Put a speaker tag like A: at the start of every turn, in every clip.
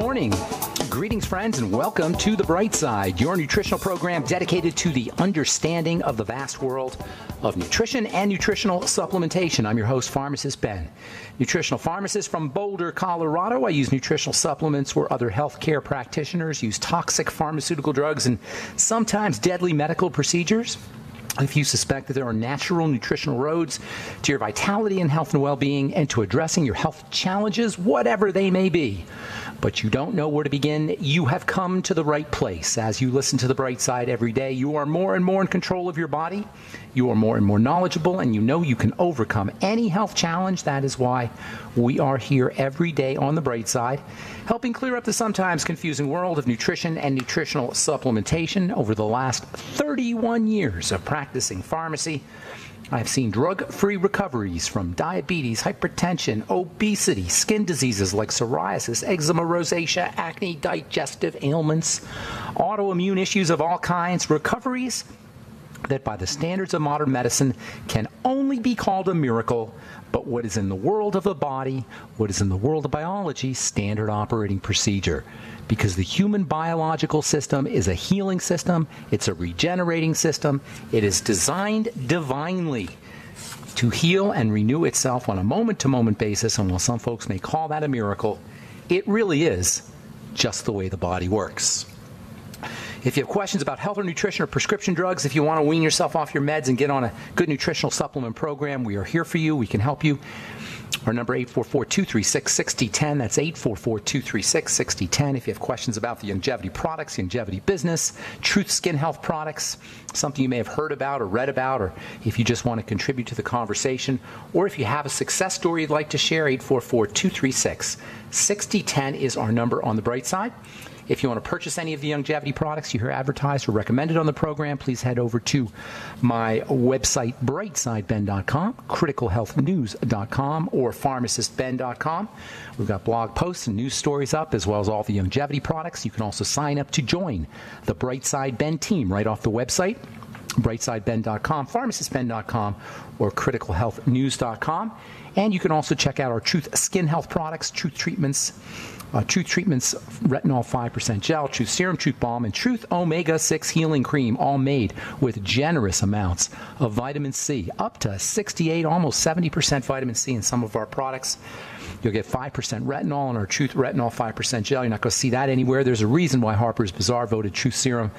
A: morning. Greetings, friends, and welcome to The Bright Side, your nutritional program dedicated to the understanding of the vast world of nutrition and nutritional supplementation. I'm your host, Pharmacist Ben, nutritional pharmacist from Boulder, Colorado. I use nutritional supplements where other healthcare practitioners use toxic pharmaceutical drugs and sometimes deadly medical procedures. If you suspect that there are natural nutritional roads to your vitality and health and well-being and to addressing your health challenges, whatever they may be, but you don't know where to begin, you have come to the right place. As you listen to The Bright Side every day, you are more and more in control of your body. You are more and more knowledgeable, and you know you can overcome any health challenge. That is why we are here every day on The Bright Side, helping clear up the sometimes confusing world of nutrition and nutritional supplementation. Over the last 31 years of practicing pharmacy, I've seen drug-free recoveries from diabetes, hypertension, obesity, skin diseases like psoriasis, eczema, rosacea, acne, digestive ailments, autoimmune issues of all kinds, recoveries that by the standards of modern medicine can only be called a miracle, but what is in the world of the body, what is in the world of biology, standard operating procedure. Because the human biological system is a healing system, it's a regenerating system, it is designed divinely to heal and renew itself on a moment-to-moment basis, and while some folks may call that a miracle, it really is just the way the body works. If you have questions about health or nutrition or prescription drugs, if you want to wean yourself off your meds and get on a good nutritional supplement program, we are here for you. We can help you. Our number 844-236-6010. That's 844-236-6010. If you have questions about the longevity products, longevity business, Truth Skin Health products, something you may have heard about or read about, or if you just want to contribute to the conversation, or if you have a success story you'd like to share, 844-236-6010 is our number on The Bright Side. If you want to purchase any of the longevity products you hear advertised or recommended on the program, please head over to my website, brightsideben.com, criticalhealthnews.com, or pharmacistben.com. We've got blog posts and news stories up, as well as all the longevity products. You can also sign up to join the Bright Side Ben team right off the website, brightsideben.com, pharmacistben.com, or criticalhealthnews.com. And you can also check out our Truth Skin Health products, Truth Treatments, Retinol 5% Gel, Truth Serum, Truth Balm, and Truth Omega-6 Healing Cream, all made with generous amounts of vitamin C, up to 68, almost 70% vitamin C in some of our products. You'll get 5% retinol in our Truth Retinol 5% Gel. You're not going to see that anywhere. There's a reason why Harper's Bazaar voted Truth Serum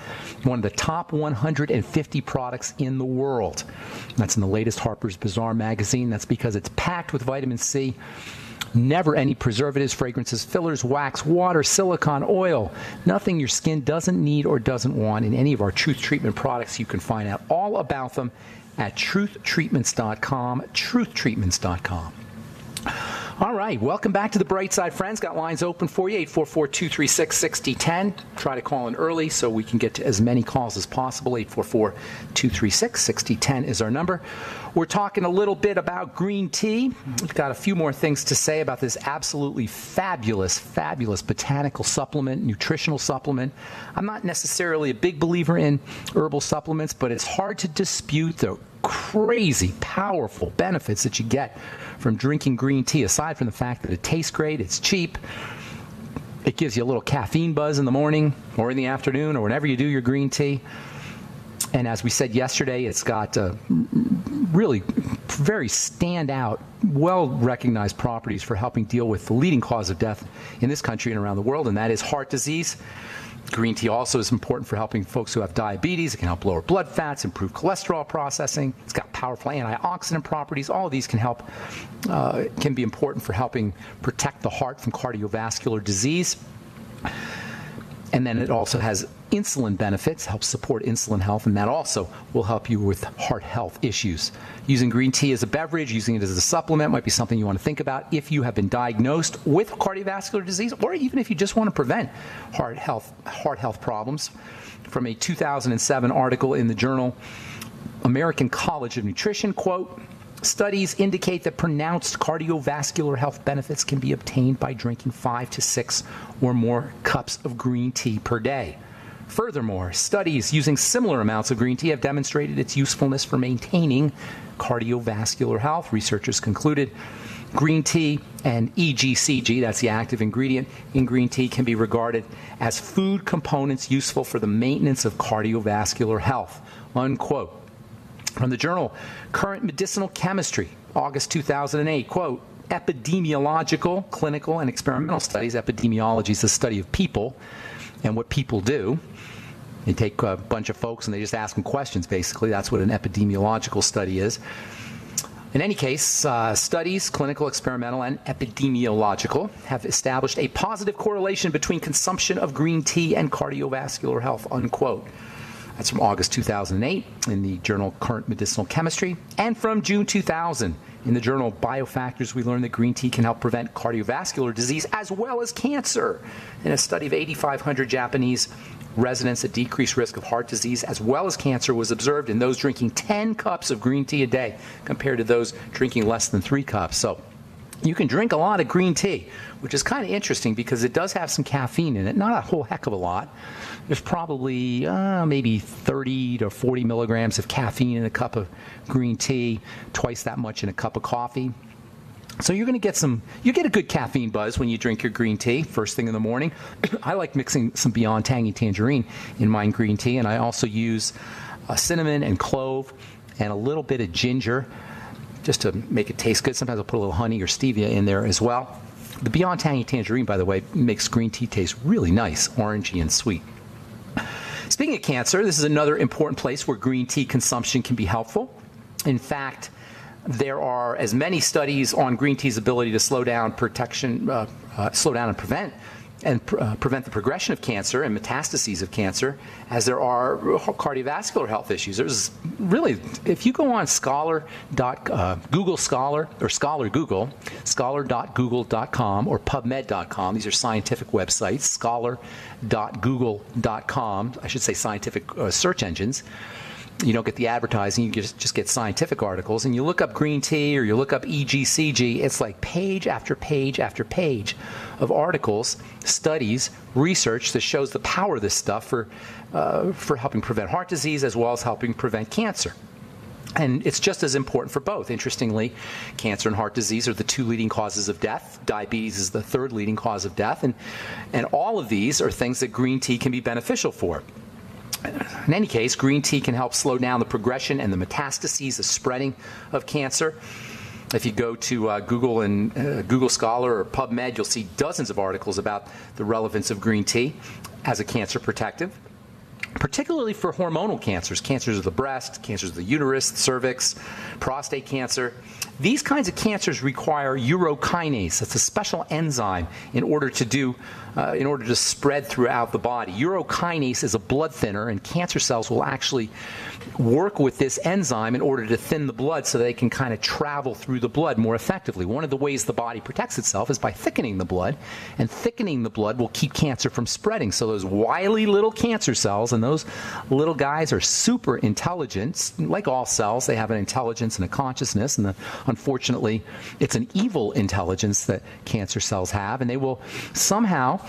A: one of the top 150 products in the world. That's in the latest Harper's Bazaar magazine. That's because it's packed with vitamin C. Never any preservatives, fragrances, fillers, wax, water, silicone, oil. Nothing your skin doesn't need or doesn't want in any of our Truth Treatment products. You can find out all about them at truthtreatments.com, truthtreatments.com. All right, welcome back to The Bright Side, friends. Got lines open for you, 844-236-6010. Try to call in early so we can get to as many calls as possible. 844-236-6010 is our number. We're talking a little bit about green tea. We've got a few more things to say about this absolutely fabulous, fabulous botanical supplement, nutritional supplement. I'm not necessarily a big believer in herbal supplements, but it's hard to dispute the crazy, powerful benefits that you get from drinking green tea, aside from the fact that it tastes great, it's cheap, it gives you a little caffeine buzz in the morning or in the afternoon or whenever you do your green tea. And as we said yesterday, it's got really very standout, well-recognized properties for helping deal with the leading cause of death in this country and around the world, and that is heart disease. Green tea also is important for helping folks who have diabetes. It can help lower blood fats, improve cholesterol processing. It's got powerful antioxidant properties. All of these can help, can be important for helping protect the heart from cardiovascular disease. And then it also has insulin benefits, helps support insulin health, and that also will help you with heart health issues. Using green tea as a beverage, using it as a supplement might be something you want to think about if you have been diagnosed with cardiovascular disease, or even if you just want to prevent heart health problems. From a 2007 article in the journal American College of Nutrition, quote, studies indicate that pronounced cardiovascular health benefits can be obtained by drinking 5 to 6 or more cups of green tea per day. Furthermore, studies using similar amounts of green tea have demonstrated its usefulness for maintaining cardiovascular health. Researchers concluded Green tea and EGCG, that's the active ingredient in green tea, can be regarded as food components useful for the maintenance of cardiovascular health, unquote. From the journal Current Medicinal Chemistry, August 2008, quote, epidemiological, clinical, and experimental studies. Epidemiology is the study of people and what people do. They take a bunch of folks and they just ask them questions, basically. That's what an epidemiological study is. In any case, studies, clinical, experimental, and epidemiological, have established a positive correlation between consumption of green tea and cardiovascular health, unquote. That's from August 2008 in the journal Current Medicinal Chemistry. And from June 2000 in the journal Biofactors, we learned that green tea can help prevent cardiovascular disease as well as cancer. In a study of 8,500 Japanese residents, a decreased risk of heart disease as well as cancer was observed in those drinking 10 cups of green tea a day compared to those drinking less than 3 cups. So you can drink a lot of green tea, which is kind of interesting because it does have some caffeine in it, not a whole heck of a lot. There's probably maybe 30 to 40 milligrams of caffeine in a cup of green tea, twice that much in a cup of coffee. So you're going to get you get a good caffeine buzz when you drink your green tea first thing in the morning. I like mixing some Beyond Tangy Tangerine in my green tea, and I also use cinnamon and clove and a little bit of ginger just to make it taste good. Sometimes I'll put a little honey or stevia in there as well. The Beyond Tangy Tangerine, by the way, makes green tea taste really nice, orangey and sweet. Speaking of cancer, this is another important place where green tea consumption can be helpful. In fact, there are as many studies on green tea's ability to slow down and prevent the progression of cancer and metastases of cancer as there are cardiovascular health issues. There's really, if you go on Google Scholar or Scholar Google, scholar.google.com or PubMed.com, these are scientific websites, scholar.google.com, I should say scientific search engines. You don't get the advertising, you just get scientific articles. And you look up green tea or you look up EGCG, it's like page after page after page of articles, studies, research that shows the power of this stuff for helping prevent heart disease as well as helping prevent cancer. And it's just as important for both. Interestingly, cancer and heart disease are the 2 leading causes of death. Diabetes is the 3rd leading cause of death. And all of these are things that green tea can be beneficial for. In any case, green tea can help slow down the progression and the metastases, the spreading of cancer. If you go to Google and Google Scholar or PubMed, you'll see dozens of articles about the relevance of green tea as a cancer protective, particularly for hormonal cancers, cancers of the breast, cancers of the uterus, the cervix, prostate cancer. These kinds of cancers require urokinase. That's a special enzyme in order to spread throughout the body. Urokinase is a blood thinner, and cancer cells will actually work with this enzyme in order to thin the blood so they can kind of travel through the blood more effectively. One of the ways the body protects itself is by thickening the blood, and thickening the blood will keep cancer from spreading. So those wily little cancer cells, and those little guys are super intelligent. Like all cells, they have an intelligence and a consciousness, and unfortunately, it's an evil intelligence that cancer cells have, and they will somehow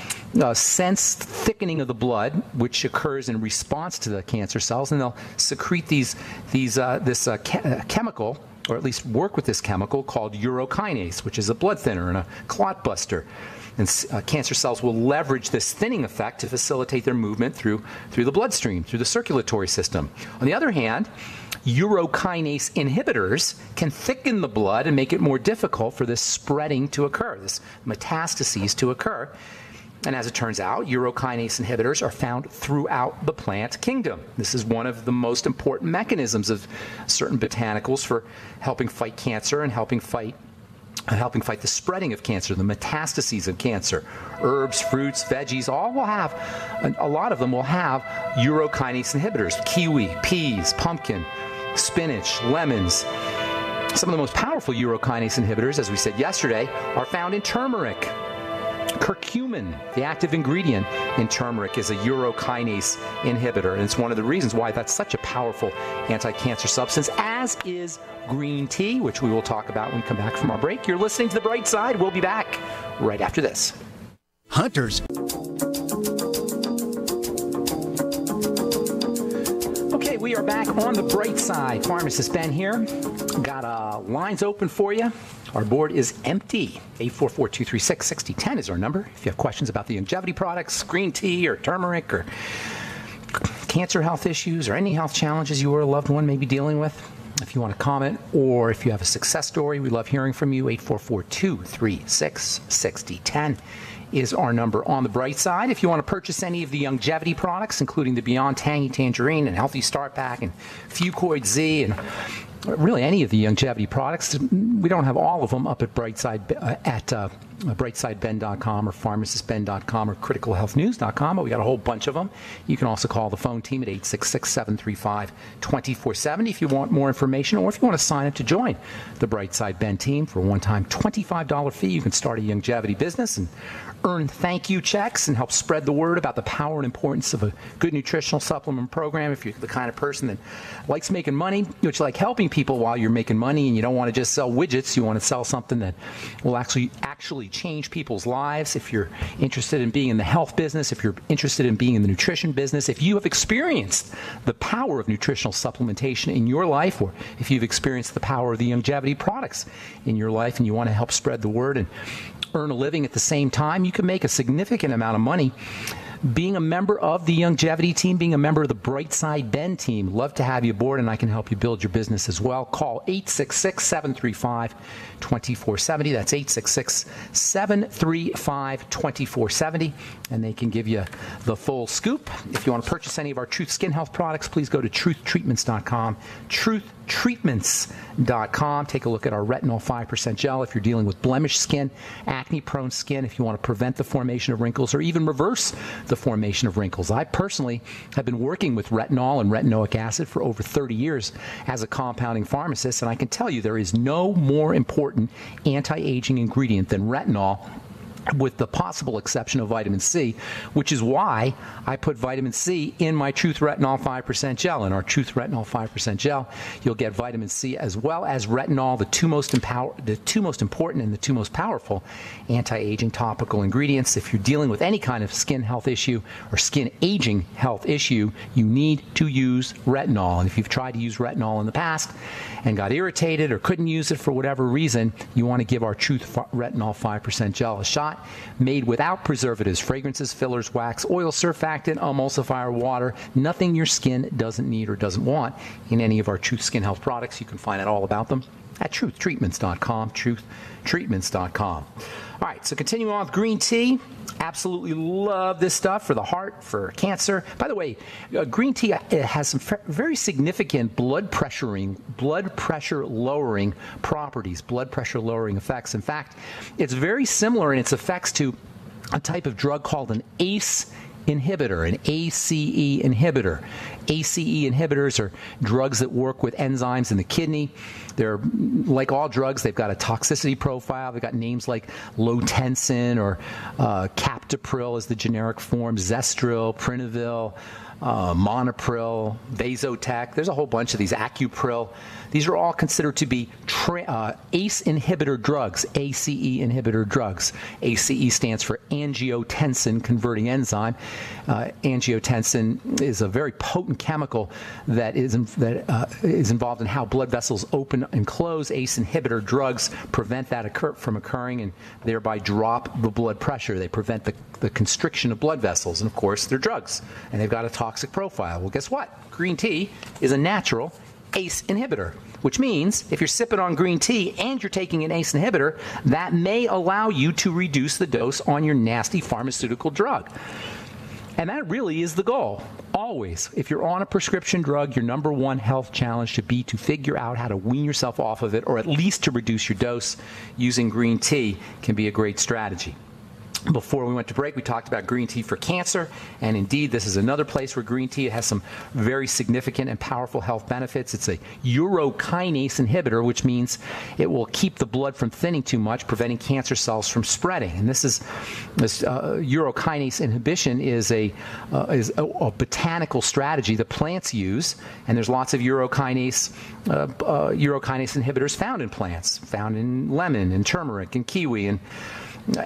A: sense thickening of the blood, which occurs in response to the cancer cells, and they'll secrete this chemical, or at least work with this chemical called urokinase, which is a blood thinner and a clot buster. And cancer cells will leverage this thinning effect to facilitate their movement through the bloodstream, through the circulatory system. On the other hand, urokinase inhibitors can thicken the blood and make it more difficult for this spreading to occur, this metastases to occur. And as it turns out, urokinase inhibitors are found throughout the plant kingdom. This is one of the most important mechanisms of certain botanicals for helping fight cancer and helping fight the spreading of cancer, the metastases of cancer. Herbs, fruits, veggies, a lot of them will have urokinase inhibitors. Kiwi, peas, pumpkin, spinach, lemons. Some of the most powerful urokinase inhibitors, as we said yesterday, are found in turmeric. Curcumin, the active ingredient in turmeric, is a urokinase inhibitor, and it's one of the reasons why that's such a powerful anti-cancer substance, as is green tea, which we will talk about when we come back from our break. You're listening to The Bright Side. We'll be back right after this. We are back on the bright side. Pharmacist Ben here. Got lines open for you. Our board is empty. 844-236-6010 is our number. If you have questions about the longevity products, green tea or turmeric or cancer health issues or any health challenges you or a loved one may be dealing with, if you want to comment or if you have a success story, we love hearing from you. 844-236-6010 is our number on the bright side. If you want to purchase any of the longevity products, including the Beyond Tangy Tangerine and Healthy Start Pack and Fucoid Z and really any of the longevity products, we don't have all of them up at brightsideben.com or pharmacistben.com or criticalhealthnews.com, but we got a whole bunch of them. You can also call the phone team at 866-735-2470 if you want more information, or if you want to sign up to join the Brightside Ben team for a one-time $25 fee. You can start a longevity business and earn thank you checks and help spread the word about the power and importance of a good nutritional supplement program. If you're the kind of person that likes making money, you like helping people while you're making money, and you don't want to just sell widgets, you want to sell something that will actually change people's lives. If you're interested in being in the health business, if you're interested in being in the nutrition business, if you have experienced the power of nutritional supplementation in your life, or if you've experienced the power of the longevity products in your life and you want to help spread the word and earn a living at the same time, you can make a significant amount of money being a member of the longevity team, being a member of the Brightside Ben team. Love to have you aboard, and I can help you build your business as well. Call 866-735-2470. That's 866-735-2470, and they can give you the full scoop. If you want to purchase any of our Truth Skin Health products, please go to truthtreatments.com. Truthtreatments.com. Take a look at our retinol 5% gel if you're dealing with blemish skin, acne-prone skin, if you want to prevent the formation of wrinkles or even reverse the formation of wrinkles. I personally have been working with retinol and retinoic acid for over 30 years as a compounding pharmacist, and I can tell you there is no more important anti-aging ingredient than retinol, with the possible exception of vitamin C, which is why I put vitamin C in my Truth Retinol 5% gel. In our Truth Retinol 5% gel, you'll get vitamin C as well as retinol, the two most important and the two most powerful anti-aging topical ingredients. If you're dealing with any kind of skin health issue or skin aging health issue, you need to use retinol. And if you've tried to use retinol in the past and got irritated or couldn't use it for whatever reason, you want to give our Truth Retinol 5% gel a shot. Made without preservatives, fragrances, fillers, wax, oil, surfactant, emulsifier, water, nothing your skin doesn't need or doesn't want in any of our Truth Skin Health products. You can find out all about them at truthtreatments.com, truthtreatments.com. All right, so continuing on with green tea. Absolutely love this stuff for the heart, for cancer. By the way, green tea has some very significant blood pressure lowering properties, blood pressure lowering effects. In fact, it's very similar in its effects to a type of drug called an ACE inhibitor, an ACE inhibitor. ACE inhibitors are drugs that work with enzymes in the kidney. They're, like all drugs, they've got a toxicity profile. They've got names like Lotensin or Captopril is the generic form, Zestril, Prinavil, Monopril, Vasotec. There's a whole bunch of these, Acupril. These are all considered to be ACE inhibitor drugs, ACE inhibitor drugs. ACE stands for angiotensin converting enzyme. Angiotensin is a very potent chemical that is involved in how blood vessels open and close. ACE inhibitor drugs prevent that from occurring and thereby drop the blood pressure. They prevent the constriction of blood vessels. And of course, they're drugs, and they've got a toxic profile. Well, guess what? Green tea is a natural ACE inhibitor, which means if you're sipping on green tea and you're taking an ACE inhibitor, that may allow you to reduce the dose on your nasty pharmaceutical drug. And that really is the goal. Always, if you're on a prescription drug, your number one health challenge should be to figure out how to wean yourself off of it, or at least to reduce your dose. Using green tea can be a great strategy. Before we went to break, we talked about green tea for cancer, and indeed, this is another place where green tea has some very significant and powerful health benefits. It's a urokinase inhibitor, which means it will keep the blood from thinning too much, preventing cancer cells from spreading. And this urokinase inhibition is a botanical strategy that plants use, and there's lots of urokinase inhibitors found in plants, found in lemon and turmeric and kiwi and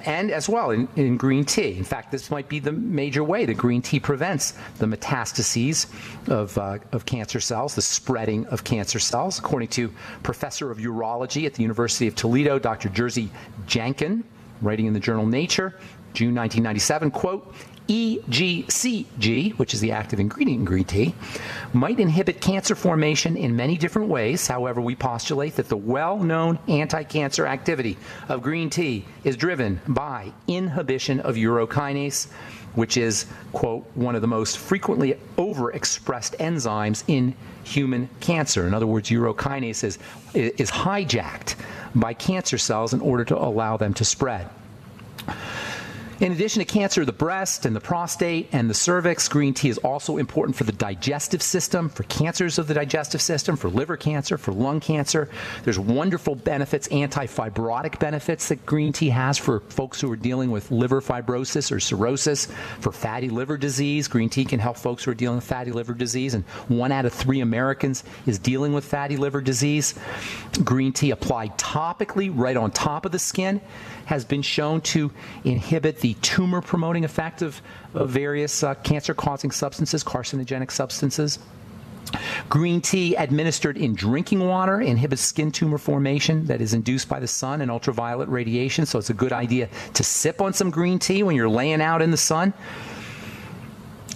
A: and as well in green tea. In fact, this might be the major way that green tea prevents the metastases of cancer cells, the spreading of cancer cells. According to Professor of Urology at the University of Toledo, Dr. Jerzy Jankin, writing in the journal Nature, June 1997, quote, EGCG, which is the active ingredient in green tea, might inhibit cancer formation in many different ways. However, we postulate that the well-known anti-cancer activity of green tea is driven by inhibition of urokinase, which is, quote, one of the most frequently overexpressed enzymes in human cancer. In other words, urokinase is hijacked by cancer cells in order to allow them to spread. In addition to cancer of the breast and the prostate and the cervix, green tea is also important for the digestive system, for cancers of the digestive system, for liver cancer, for lung cancer. There's wonderful benefits, anti-fibrotic benefits that green tea has for folks who are dealing with liver fibrosis or cirrhosis. For fatty liver disease, green tea can help folks who are dealing with fatty liver disease, and 1 out of 3 Americans is dealing with fatty liver disease. Green tea applied topically right on top of the skin has been shown to inhibit the tumor-promoting effect of various cancer-causing substances, carcinogenic substances. Green tea administered in drinking water inhibits skin tumor formation that is induced by the sun and ultraviolet radiation, so it's a good idea to sip on some green tea when you're laying out in the sun.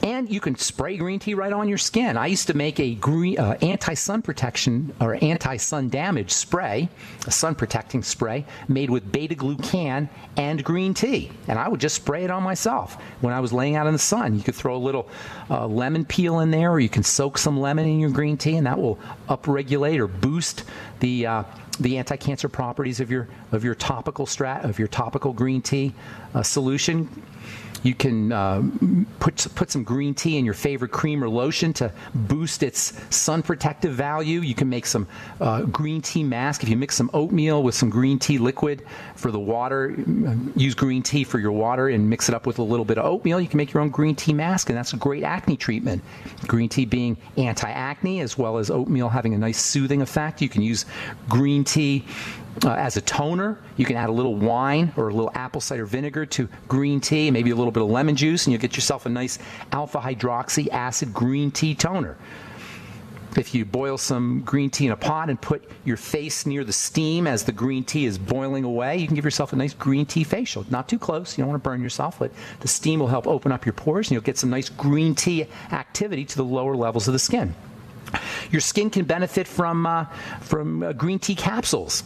A: And you can spray green tea right on your skin. I used to make a anti-sun protection or anti-sun damage spray, a sun protecting spray, made with beta-glucan and green tea. And I would just spray it on myself when I was laying out in the sun. You could throw a little lemon peel in there, or you can soak some lemon in your green tea, and that will upregulate or boost the anti-cancer properties of your topical green tea solution. You can put some green tea in your favorite cream or lotion to boost its sun protective value. You can make some green tea mask. If you mix some oatmeal with some green tea liquid for the water, use green tea for your water and mix it up with a little bit of oatmeal, you can make your own green tea mask, and that's a great acne treatment. Green tea being anti-acne, as well as oatmeal having a nice soothing effect. You can use green tea as a toner. You can add a little wine or a little apple cider vinegar to green tea, maybe a little bit of lemon juice, and you'll get yourself a nice alpha hydroxy acid green tea toner. If you boil some green tea in a pot and put your face near the steam as the green tea is boiling away, you can give yourself a nice green tea facial. Not too close, you don't want to burn yourself, but the steam will help open up your pores, and you'll get some nice green tea activity to the lower levels of the skin. Your skin can benefit from green tea capsules.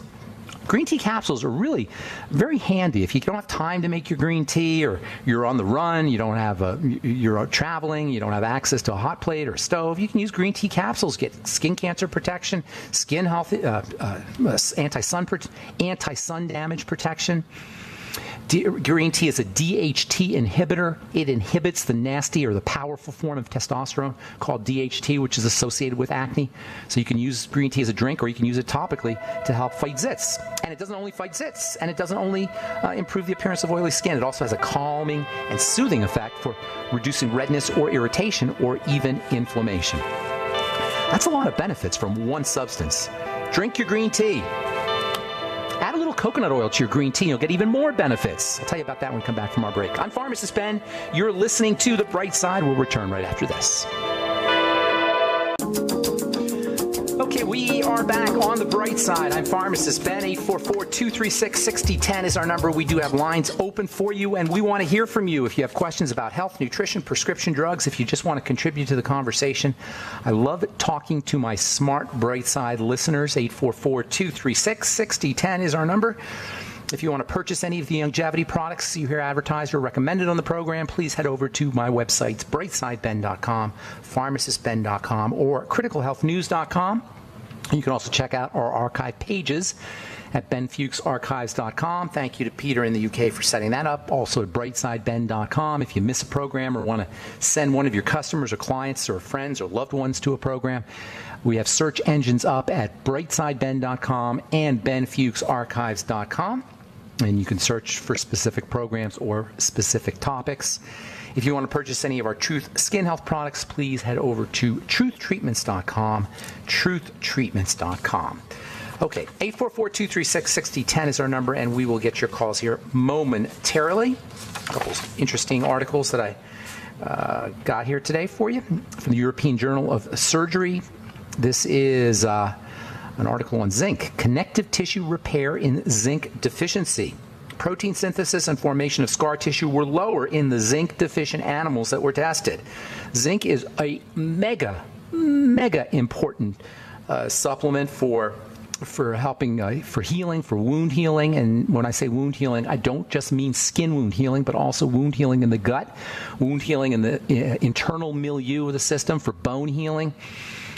A: Green tea capsules are really very handy if you don't have time to make your green tea, or you're on the run, you're traveling, you don't have access to a hot plate or a stove. You can use green tea capsules, get skin cancer protection, skin health, anti-sun damage protection. Green tea is a DHT inhibitor. It inhibits the nasty or the powerful form of testosterone called DHT, which is associated with acne. So you can use green tea as a drink, or you can use it topically to help fight zits. And it doesn't only fight zits, and it doesn't only improve the appearance of oily skin. It also has a calming and soothing effect for reducing redness or irritation or even inflammation. That's a lot of benefits from one substance. Drink your green tea. Add a little coconut oil to your green tea, and you'll get even more benefits. I'll tell you about that when we come back from our break. I'm Pharmacist Ben. You're listening to The Bright Side. We'll return right after this. Okay, we are back on The Bright Side. I'm Pharmacist Ben. 844-236-6010 is our number. We do have lines open for you, and we want to hear from you. If you have questions about health, nutrition, prescription drugs, if you just want to contribute to the conversation. I love talking to my smart Bright Side listeners. 844-236-6010 is our number. If you want to purchase any of the longevity products you hear advertised or recommended on the program, please head over to my websites, brightsideben.com, pharmacistben.com, or criticalhealthnews.com. You can also check out our archive pages at benfuchsarchives.com. Thank you to Peter in the UK for setting that up. Also at brightsideben.com. If you miss a program or want to send one of your customers or clients or friends or loved ones to a program, we have search engines up at brightsideben.com and benfuchsarchives.com. And you can search for specific programs or specific topics. If you want to purchase any of our Truth Skin Health products, please head over to truthtreatments.com, truthtreatments.com. Okay, 844-236-6010 is our number, and we will get your calls here momentarily. A couple interesting articles that I got here today for you from the European Journal of Surgery. This is an article on zinc, connective tissue repair in zinc deficiency. Protein synthesis and formation of scar tissue were lower in the zinc-deficient animals that were tested. Zinc is a mega important supplement for helping for healing, for wound healing. And when I say wound healing, I don't just mean skin wound healing, but also wound healing in the gut, wound healing in the internal milieu of the system, for bone healing.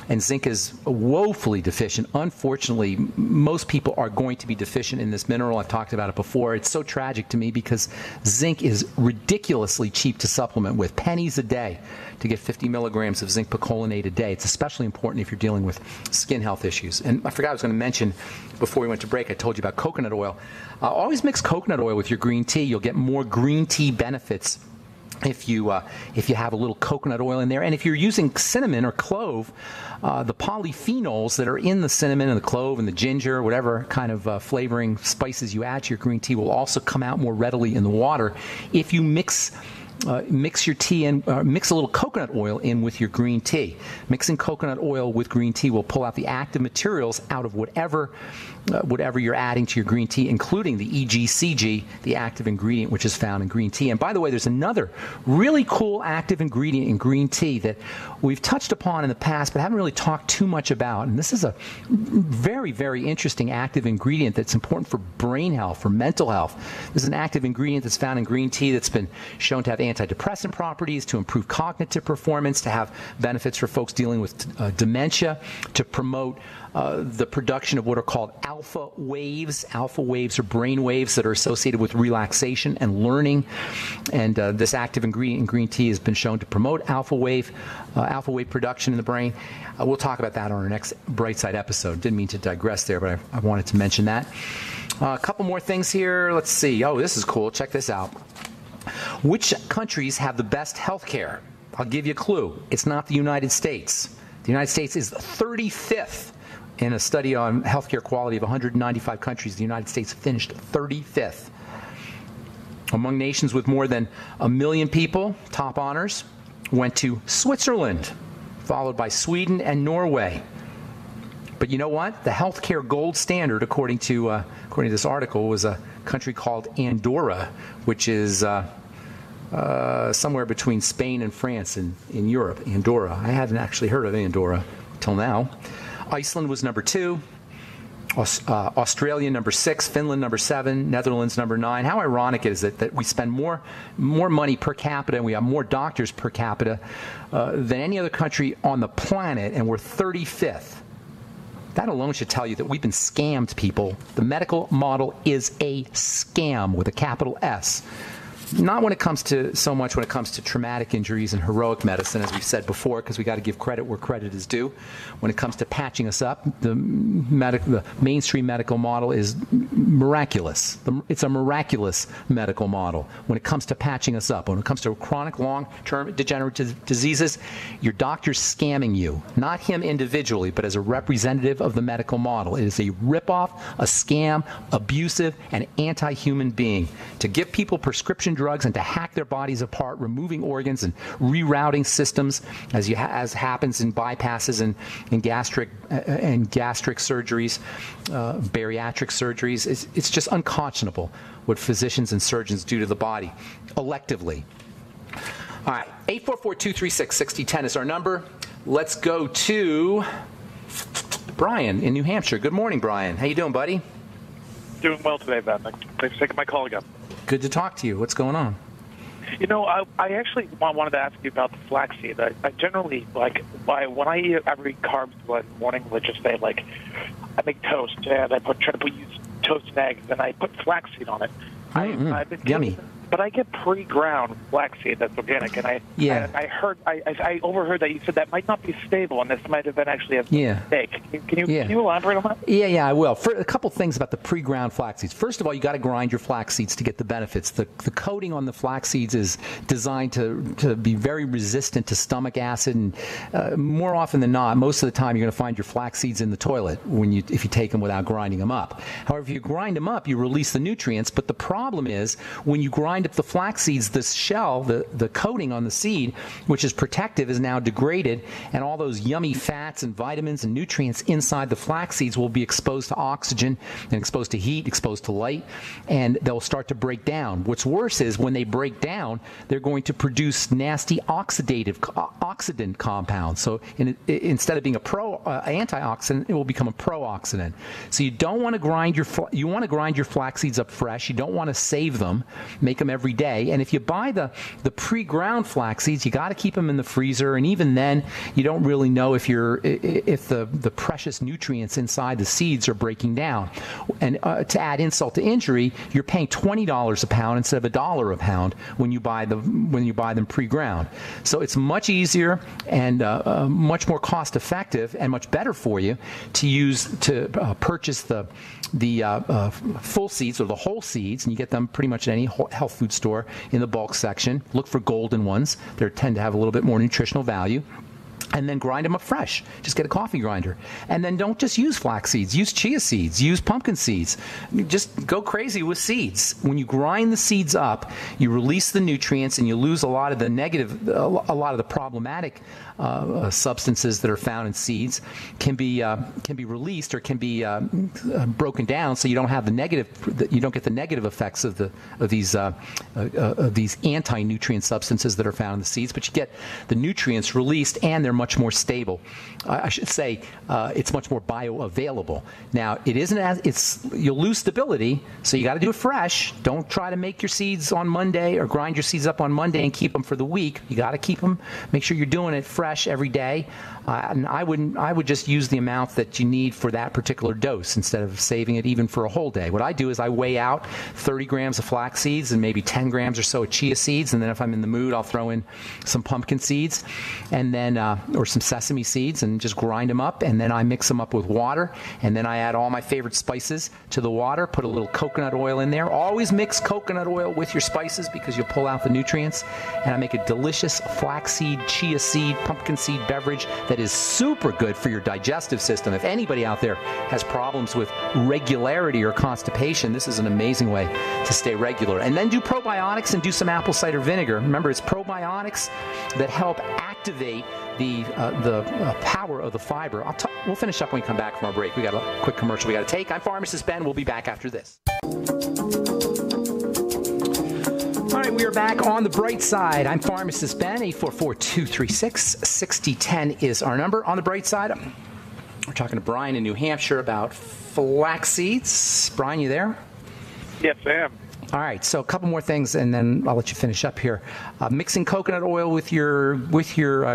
A: And zinc is woefully deficient. Unfortunately, most people are going to be deficient in this mineral. I've talked about it before. It's so tragic to me because zinc is ridiculously cheap to supplement with, pennies a day to get 50 milligrams of zinc picolinate a day. It's especially important if you're dealing with skin health issues. And I forgot I was going to mention before we went to break, I told you about coconut oil. Always mix coconut oil with your green tea. You'll get more green tea benefits if you have a little coconut oil in there. And if you're using cinnamon or clove, the polyphenols that are in the cinnamon and the clove and the ginger, whatever kind of flavoring spices you add to your green tea, will also come out more readily in the water if you mix your tea in, mix a little coconut oil in with your green tea. Mixing coconut oil with green tea will pull out the active materials out of whatever you're adding to your green tea, including the EGCG, the active ingredient which is found in green tea. And by the way, there's another really cool active ingredient in green tea that we've touched upon in the past but haven't really talked too much about. And this is a very, very interesting active ingredient that's important for brain health, for mental health. This is an active ingredient that's found in green tea that's been shown to have antidepressant properties, to improve cognitive performance, to have benefits for folks dealing with dementia, to promote the production of what are called alpha waves. Alpha waves are brain waves that are associated with relaxation and learning. And this active ingredient in green tea has been shown to promote alpha wave production in the brain. We'll talk about that on our next Brightside episode. Didn't mean to digress there, but I wanted to mention that. A couple more things here. Let's see. Oh, this is cool. Check this out. Which countries have the best health care? I'll give you a clue. It's not the United States. The United States is 35th. In a study on healthcare quality of 195 countries, the United States finished 35th. Among nations with more than 1 million people, top honors went to Switzerland, followed by Sweden and Norway. But you know what? The healthcare gold standard, according to this article, was a country called Andorra, which is somewhere between Spain and France in Europe. Andorra. I hadn't actually heard of Andorra till now. Iceland was number 2, Australia number 6, Finland number 7, Netherlands number 9. How ironic is it that we spend more money per capita and we have more doctors per capita than any other country on the planet, and we're 35th? That alone should tell you that we've been scammed, people. The medical model is a scam with a capital S. Not when it comes to traumatic injuries and heroic medicine, as we've said before, because we got to give credit where credit is due. When it comes to patching us up, the mainstream medical model is miraculous. It's a miraculous medical model. When it comes to patching us up, when it comes to chronic long-term degenerative diseases, your doctor's scamming you, not him individually, but as a representative of the medical model. It is a ripoff, a scam, abusive, and anti-human being. To give people prescription drugs and to hack their bodies apart, removing organs and rerouting systems, as happens in bypasses and gastric surgeries, bariatric surgeries. It's just unconscionable what physicians and surgeons do to the body, electively. All right, 844-236-6010 is our number. Let's go to Brian in New Hampshire. Good morning, Brian. How you doing, buddy?
B: Doing well today, Ben. Thanks for taking my call again.
A: Good to talk to you. What's going on?
B: You know, I actually wanted to ask you about the flaxseed. I generally, when I eat every carb in the morning, let's just say, I make toast, and I try to use toast and eggs, and I put flaxseed on it. I've been
A: Yummy.
B: but I get pre-ground flaxseed that's organic, and I overheard that you said that might not be stable, and this might have been actually a mistake. Can you elaborate on that?
A: Yeah, I will. For a couple things about the pre-ground flax seeds. First of all, you got to grind your flax seeds to get the benefits. The coating on the flax seeds is designed to be very resistant to stomach acid, and more often than not, most of the time, you're going to find your flax seeds in the toilet if you take them without grinding them up. However, if you grind them up, you release the nutrients. But the problem is when you grind up the flax seeds, the shell, the coating on the seed, which is protective, is now degraded, and all those yummy fats and vitamins and nutrients inside the flax seeds will be exposed to oxygen and exposed to heat, exposed to light, and they'll start to break down. What's worse is when they break down, they're going to produce nasty oxidant compounds. So instead of being a antioxidant, it will become a pro-oxidant. So you don't want to grind your flax seeds up fresh. You don't want to save them, make them every day. And if you buy the pre-ground flax seeds, you got to keep them in the freezer. And even then, you don't really know if the precious nutrients inside the seeds are breaking down. And to add insult to injury, you're paying $20 a pound instead of $1 a pound when you buy them pre-ground. So it's much easier and much more cost effective and much better for you to purchase the full seeds or the whole seeds, and you get them pretty much at any health food store in the bulk section. Look for golden ones. They tend to have a little bit more nutritional value. And then grind them up fresh. Just get a coffee grinder. And then don't just use flax seeds. Use chia seeds. Use pumpkin seeds. Just go crazy with seeds. When you grind the seeds up, you release the nutrients and you lose a lot of the problematic substances that are found in seeds can be released or can be broken down, so you don't have you don't get the negative effects of these anti-nutrient substances that are found in the seeds, but you get the nutrients released and they're much more stable. I should say it's much more bioavailable. Now, you'll lose stability, so you got to do it fresh. Don't try to make your seeds on Monday or grind your seeds up on Monday and keep them for the week. You got to keep them. Make sure you're doing it fresh every day. And I would just use the amount that you need for that particular dose instead of saving it even for a whole day. What I do is I weigh out 30 grams of flax seeds and maybe 10 grams or so of chia seeds, and then if I'm in the mood, I'll throw in some pumpkin seeds and then or some sesame seeds and just grind them up, and then I mix them up with water, and then I add all my favorite spices to the water, put a little coconut oil in there. Always mix coconut oil with your spices because you'll pull out the nutrients, and I make a delicious flaxseed, chia seed, pumpkin seed beverage that is super good for your digestive system. If anybody out there has problems with regularity or constipation, this is an amazing way to stay regular. And then do probiotics and do some apple cider vinegar. Remember, it's probiotics that help activate the power of the fiber. We'll finish up when we come back from our break. We got a quick commercial we got to take. I'm Pharmacist Ben. We'll be back after this. All right, we are back on the bright side. I'm Pharmacist Ben. 844-236-6010 is our number. On the bright side, we're talking to Brian in New Hampshire about flax seeds. Brian, you there?
B: Yes, I am.
A: All right, so a couple more things, and then I'll let you finish up here. Mixing coconut oil with your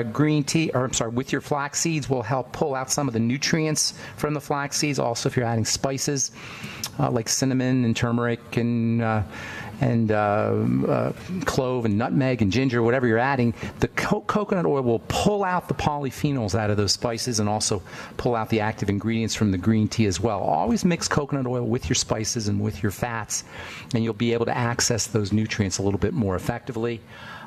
A: green tea, or I'm sorry, with your flax seeds will help pull out some of the nutrients from the flax seeds. Also, if you're adding spices like cinnamon and turmeric and clove and nutmeg and ginger, whatever you're adding, the coconut oil will pull out the polyphenols out of those spices and also pull out the active ingredients from the green tea as well. Always mix coconut oil with your spices and with your fats, and you'll be able to access those nutrients a little bit more effectively.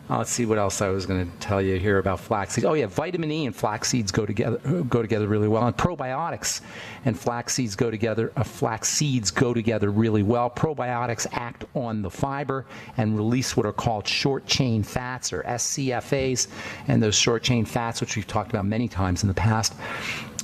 A: Let's see what else I was going to tell you here about flax seeds. Oh yeah, vitamin E and flax seeds go together really well. And probiotics and flax seeds go together. Really well. Probiotics act on the fiber and release what are called short chain fats, or SCFAs. And those short chain fats, which we've talked about many times in the past,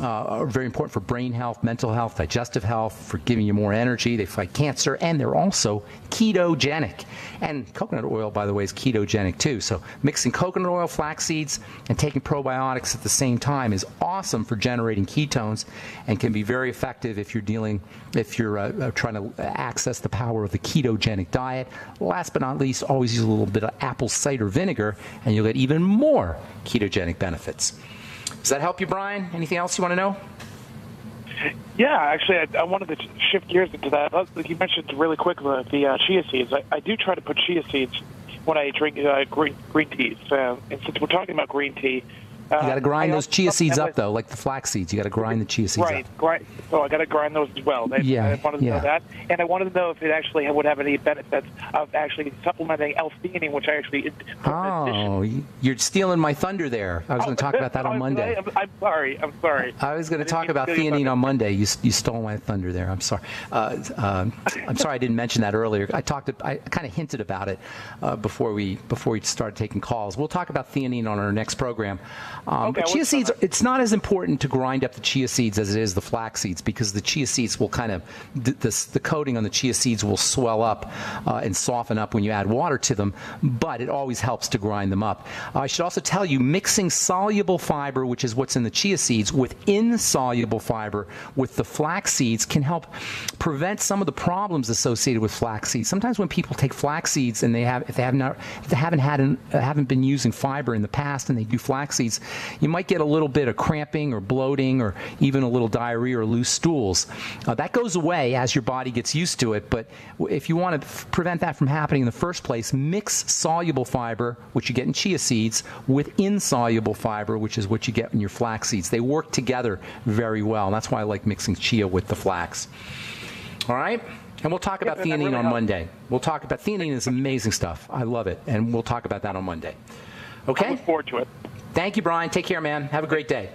A: are very important for brain health, mental health, digestive health, for giving you more energy. They fight cancer, and they're also ketogenic. And coconut oil, by the way, is ketogenic too. So mixing coconut oil, flax seeds, and taking probiotics at the same time is awesome for generating ketones, and can be very effective if you're trying to access the power of the ketogenic diet. Last but not least, always use a little bit of apple cider vinegar, and you'll get even more ketogenic benefits. Does that help you, Brian? Anything else you want to know?
B: Yeah, actually, I wanted to shift gears into that. Like you mentioned really quick the chia seeds. I do try to put chia seeds when I drink green teas. And since we're talking about green tea,
A: you got to grind those chia seeds up, though, like the flax seeds. You got to grind the chia seeds up.
B: Right. So I got to grind those as well. I wanted to know that, and I wanted to know if it actually would have any benefits of actually supplementing L-theanine, which I actually.
A: You're stealing my thunder there. I was going to talk about that on Monday.
B: I'm sorry.
A: I was going to talk about theanine on Monday. You stole my thunder there. I'm sorry. I'm sorry I didn't mention that earlier. I kind of hinted about it before we started taking calls. We'll talk about theanine on our next program. But chia seeds, it's not as important to grind up the chia seeds as it is the flax seeds, because the chia seeds will kind of, the coating on the chia seeds will swell up and soften up when you add water to them, but it always helps to grind them up. I should also tell you, mixing soluble fiber, which is what's in the chia seeds, with insoluble fiber with the flax seeds can help prevent some of the problems associated with flax seeds. Sometimes when people take flax seeds and if they haven't been using fiber in the past and they do flax seeds, you might get a little bit of cramping or bloating or even a little diarrhea or loose stools. That goes away as your body gets used to it, but if you want to prevent that from happening in the first place, mix soluble fiber, which you get in chia seeds, with insoluble fiber, which is what you get in your flax seeds. They work together very well, and that's why I like mixing chia with the flax. All right? And we'll talk about theanine on Monday. We'll talk about theanine is amazing stuff. I love it, and we'll talk about that on Monday. Okay?
B: I look forward to it.
A: Thank you, Brian. Take care, man. Have a great day.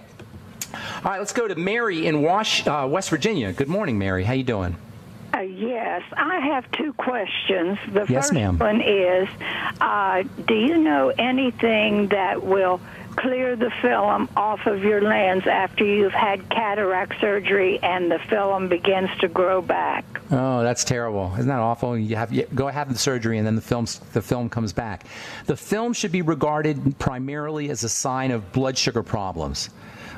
A: All right, let's go to Mary in West Virginia. Good morning, Mary. How you doing?
C: Yes, I have two questions. The
A: Yes,
C: first
A: ma'am.
C: one is, do you know anything that will clear the film off of your lens after you've had cataract surgery and the film begins to grow back?
A: Oh, that's terrible. Isn't that awful? You go have the surgery and then the film comes back. The film should be regarded primarily as a sign of blood sugar problems.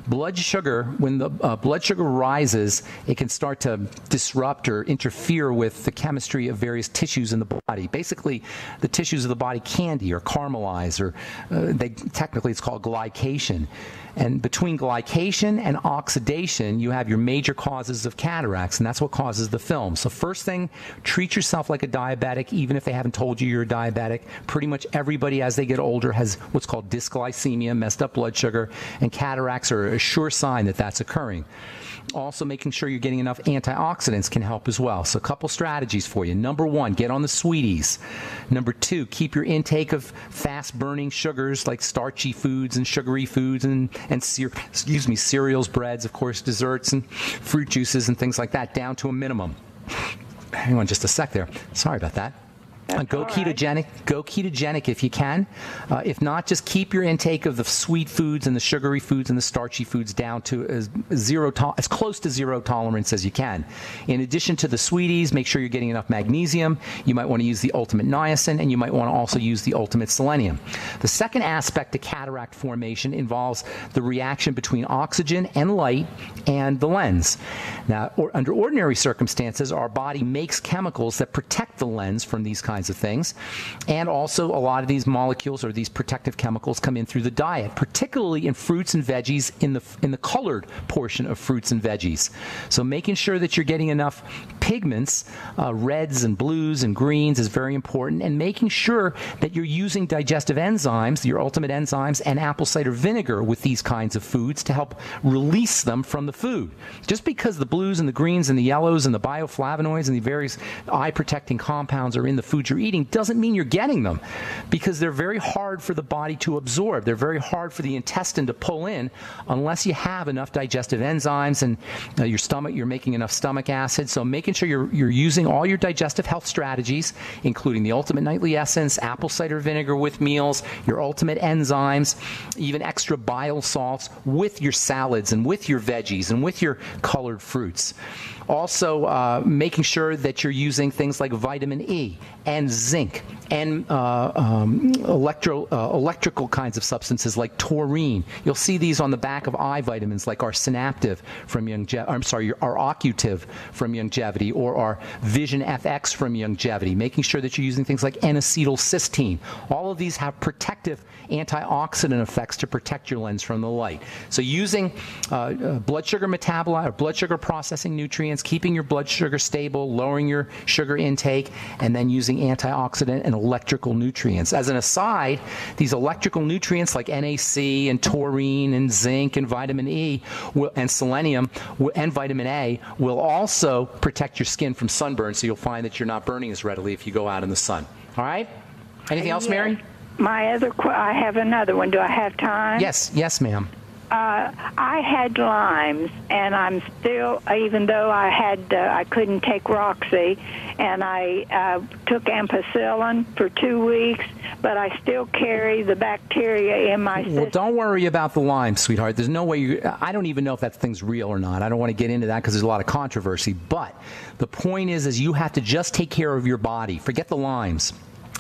A: Blood sugar, when the blood sugar rises, it can start to disrupt or interfere with the chemistry of various tissues in the body. Basically, the tissues of the body candy or caramelize, or technically it's called glycation. And between glycation and oxidation, you have your major causes of cataracts, and that's what causes the film. So first thing, treat yourself like a diabetic, even if they haven't told you you're a diabetic. Pretty much everybody as they get older has what's called dysglycemia, messed up blood sugar, and cataracts are a sure sign that that's occurring. Also, making sure you're getting enough antioxidants can help as well. So a couple strategies for you. Number one, get on the sweeties. Number two, keep your intake of fast-burning sugars like starchy foods and sugary foods and cereals, breads, of course, desserts and fruit juices and things like that down to a minimum. Hang on just a sec there. Sorry about that. Go ketogenic. Go ketogenic if you can. If not, just keep your intake of the sweet foods and the sugary foods and the starchy foods down to as close to zero tolerance as you can. In addition to the sweeties, make sure you're getting enough magnesium. You might want to use the ultimate niacin, and you might want to also use the ultimate selenium. The second aspect of cataract formation involves the reaction between oxygen and light and the lens. Now, under ordinary circumstances, our body makes chemicals that protect the lens from these kinds of things, and also a lot of these molecules or these protective chemicals come in through the diet, particularly in fruits and veggies, in the colored portion of fruits and veggies. So making sure that you're getting enough pigments, reds and blues and greens, is very important, and making sure that you're using digestive enzymes, your ultimate enzymes, and apple cider vinegar with these kinds of foods to help release them from the food. Just because the blues and the greens and the yellows and the bioflavonoids and the various eye protecting compounds are in the food you're eating doesn't mean you're getting them, because they're very hard for the body to absorb. They're very hard for the intestine to pull in unless you have enough digestive enzymes and your stomach, you're making enough stomach acid. So making sure you're using all your digestive health strategies, including the ultimate nightly essence, apple cider vinegar with meals, your ultimate enzymes, even extra bile salts with your salads and with your veggies and with your colored fruits. Also, making sure that you're using things like vitamin E and zinc and electrical kinds of substances like taurine. You'll see these on the back of eye vitamins like our Synaptive from our Occutive from Youngevity, or our Vision FX from Youngevity. Making sure that you're using things like N-acetylcysteine. All of these have protective antioxidant effects to protect your lens from the light. So using blood sugar metabolite or blood sugar processing nutrients, keeping your blood sugar stable, lowering your sugar intake, and then using antioxidant and electrical nutrients. As an aside, these electrical nutrients like NAC and taurine and zinc and vitamin E and selenium and vitamin A will also protect your skin from sunburn, so you'll find that you're not burning as readily if you go out in the sun. All right? Anything else, Mary?
C: I have another one. Do I have time?
A: Yes, ma'am.
C: I had Lyme's, and I'm still, even though I couldn't take Roxy, and I took ampicillin for 2 weeks, but I still carry the bacteria in my system.
A: Well, don't worry about the Lyme, sweetheart. There's no way I don't even know if that thing's real or not. I don't want to get into that because there's a lot of controversy. But the point is you have to just take care of your body. Forget the Lymes.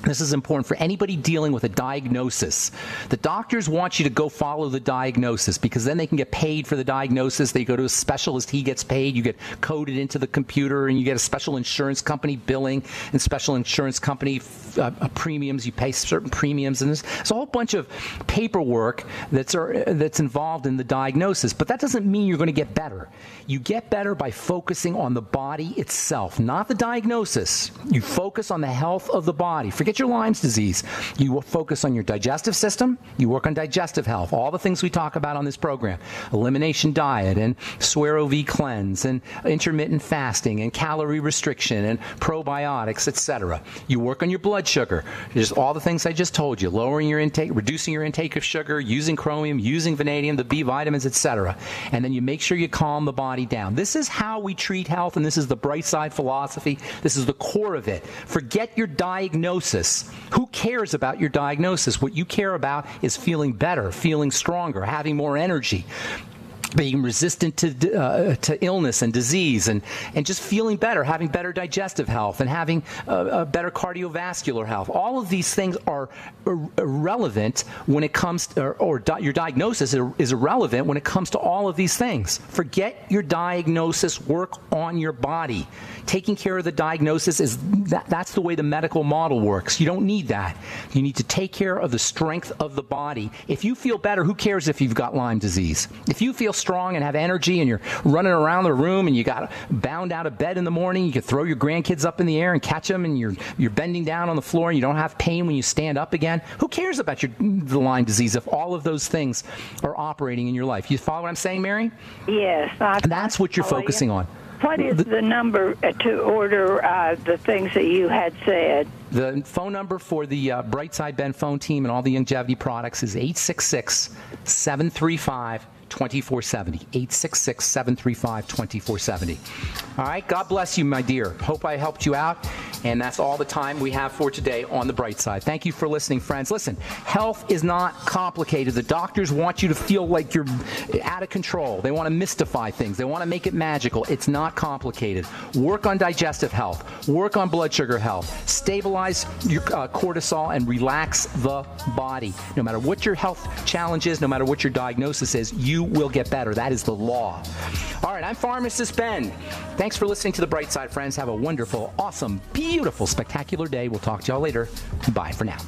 A: This is important for anybody dealing with a diagnosis. The doctors want you to go follow the diagnosis because then they can get paid for the diagnosis. They go to a specialist, he gets paid, you get coded into the computer, and you get a special insurance company billing and special insurance company premiums. You pay certain premiums, and there's a whole bunch of paperwork that's involved in the diagnosis. But that doesn't mean you're going to get better. You get better by focusing on the body itself, not the diagnosis. You focus on the health of the body. Forget your Lyme's disease. You will focus on your digestive system. You work on digestive health. All the things we talk about on this program. Elimination diet and Suero V cleanse and intermittent fasting and calorie restriction and probiotics, etc. You work on your blood sugar. Just all the things I just told you. Lowering your intake, reducing your intake of sugar, using chromium, using vanadium, the B vitamins, etc. And then you make sure you calm the body down. This is how we treat health, and this is the bright side philosophy. This is the core of it. Forget your diagnosis. Who cares about your diagnosis? What you care about is feeling better, feeling stronger, having more energy, being resistant to illness and disease, and just feeling better, having better digestive health, and having better cardiovascular health. All of these things are irrelevant when it comes to, your diagnosis is irrelevant when it comes to all of these things. Forget your diagnosis. Work on your body. Taking care of the diagnosis that's the way the medical model works. You don't need that. You need to take care of the strength of the body. If you feel better, who cares if you've got Lyme disease? If you feel strong and have energy and you're running around the room and you got bound out of bed in the morning, you can throw your grandkids up in the air and catch them, and you're bending down on the floor and you don't have pain when you stand up again. Who cares about the Lyme disease if all of those things are operating in your life? You follow what I'm saying, Mary?
C: Yes.
A: That's what you're focusing on.
C: What is the number to order the things that you had said?
A: The phone number for the Brightside Ben phone team and all the Youngevity products is 866-735-2470. 866-735-2470. All right. God bless you, my dear. Hope I helped you out. And that's all the time we have for today on The Bright Side. Thank you for listening, friends. Listen, health is not complicated. The doctors want you to feel like you're out of control. They want to mystify things. They want to make it magical. It's not complicated. Work on digestive health. Work on blood sugar health. Stabilize your cortisol and relax the body. No matter what your health challenge is, no matter what your diagnosis is, you will get better. That is the law. All right, I'm Pharmacist Ben. Thanks for listening to The Bright Side, friends. Have a wonderful, awesome, beautiful, spectacular day. We'll talk to y'all later. Bye for now.